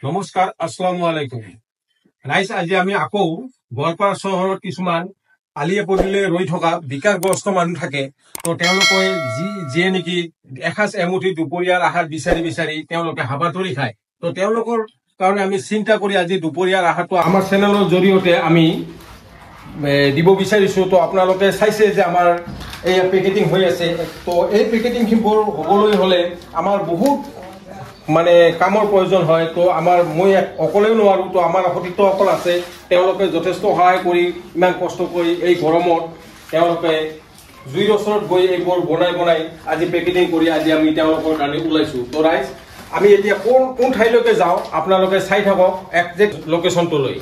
নমস্কাৰ, আসসালামু আলাইকুম। ৰাইজ, আজি আমি আকৌ গোৱালপাৰা চহৰত কিছুমান আলিয়ে পদূলিয়ে ৰৈ থকা বিকাৰগ্ৰস্ত মানুহ থাকে। তো তেওঁলোকে যিয়ে নেকি এসাঁজ এমুঠি দুপৰীয়াৰ আহাৰ বিচাৰি বিচাৰি তেওঁলোকে হাবাথুৰি খায়। তো তেওঁলোকৰ কাৰণে আমি চিন্তা কৰি আজি দুপৰীয়াৰ আহাৰটো আমাৰ চেনেলৰ জৰিয়তে আমি দিব বিচাৰিছোঁ। তো আপোনালোকে চাইছে যে আমাৰ এই পেকেটিং হৈ আছে। তো এই পেকেটিংবোৰ হ'বলৈ হ'লে আমাৰ বহুত কামৰ প্ৰয়োজন হয়। তো মই অকলেও নোৱাৰোঁ। তো আমাৰ সতীৰ্থসকল আছে, তেওঁলোকে যথেষ্ট সহায় কৰি ইমান কষ্ট কৰি এই গৰমত তেওঁলোকে জুইৰ ওচৰত গৈ এইবোৰ বনাই আজি পেকেটিং কৰি আজি আমি তেওঁলোকৰ কাৰণে ওলাইছোঁ। তো ৰাইজ, আমি এতিয়া কোন ঠাইলৈকে যাওঁ আপোনালোকে চাই থাকক একজেক্ট লোকেশ্যনটোলৈ।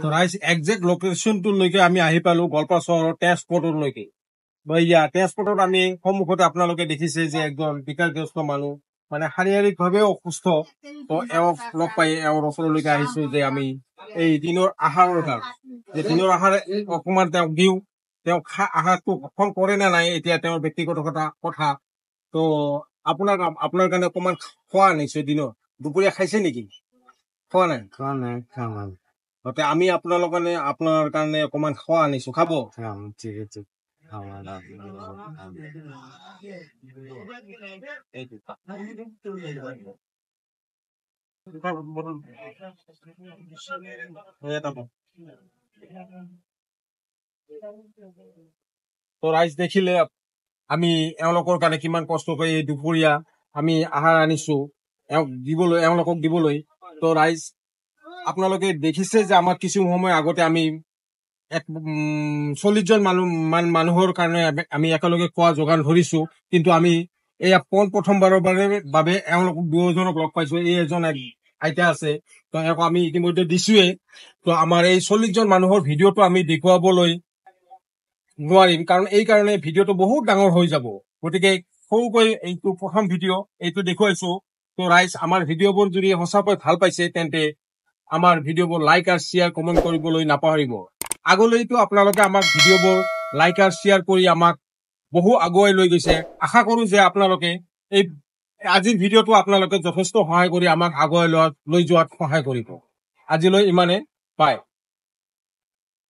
তো ৰাইজ, একজেক্ট লোকেশ্যনটোলৈকে আমি আহি পালোঁ গোৱালপাৰা চহৰৰ ট্ৰেন্সপৰ্টলৈকে। ট্ৰেন্সপৰ্টত আমি সন্মুখতে আপোনালোকে দেখিছে যে একজন বিকাৰগ্ৰস্ত মানুহ, শাৰীৰিকভাৱে অসুস্থ। তো এওঁক লগ পাই এওঁৰ ওচৰলৈকে আহিছো যে আমি এই দিনৰ আহাৰৰ কাৰণে দিনৰ আহাৰ অকণমান তেওঁক দিওঁ। তেওঁ আহাৰটো গ্ৰহণ কৰে নে নাই এতিয়া তেওঁৰ ব্যক্তিগত কথা। তো আপোনাৰ কাৰণে অকণমান খোৱা আনিছো। দুপৰীয়া খাইছে নেকি? খোৱা নাই? আমি আপোনাৰ কাৰণে অকণমান খোৱা আনিছো, খাব? ঠিক আছে। তো ৰাইজ, দেখিলে আমি এওঁলোকৰ কাৰণে কিমান কষ্ট কৰি এই দুপৰীয়া আমি আহাৰ আনিছো এওঁলোকক দিবলৈ। তো ৰাইজ, আপোনালোকে দেখিছে যে আমাৰ কিছু সময় আগতে আমি 40 জন মানুহৰ কাৰণে আমি একেলগে খোৱা যোগান ধৰিছো। কিন্তু আমি এয়া প্ৰথমবাৰৰ বাবে এওঁলোকক দুজনক লগ পাইছো। এই এজন আইতা আছে, তো এওঁক আমি ইতিমধ্যে দিছোৱে। তো আমাৰ এই 40 জন মানুহৰ ভিডিঅ'টো আমি দেখুৱাবলৈ নোৱাৰিম, কাৰণ এই কাৰণে ভিডিঅ'টো বহুত ডাঙৰ হৈ যাব। গতিকে সৰুকৈ এইটো প্ৰথম ভিডিঅ' এইটো দেখুৱাইছো। তো ৰাইজ, আমাৰ ভিডিঅ'বোৰ যদি সঁচাকৈ ভাল পাইছে তেন্তে আমাৰ ভিডিঅ'বোৰ লাইক আৰু শ্বেয়াৰ কমেণ্ট কৰিবলৈ নাপাহৰিব। আগলৈতো আপোনালোকে আমাক ভিডিঅ'বোৰ লাইক আৰু শ্বেয়াৰ কৰি আমাক বহু আগুৱাই লৈ গৈছে। আশা কৰো যে আপোনালোকে এই আজিৰ ভিডিঅ'টো আপোনালোকে যথেষ্ট সহায় কৰি আমাক আগুৱাই লৈ যোৱাত সহায় কৰিব। আজিলৈ ইমানে, বাই।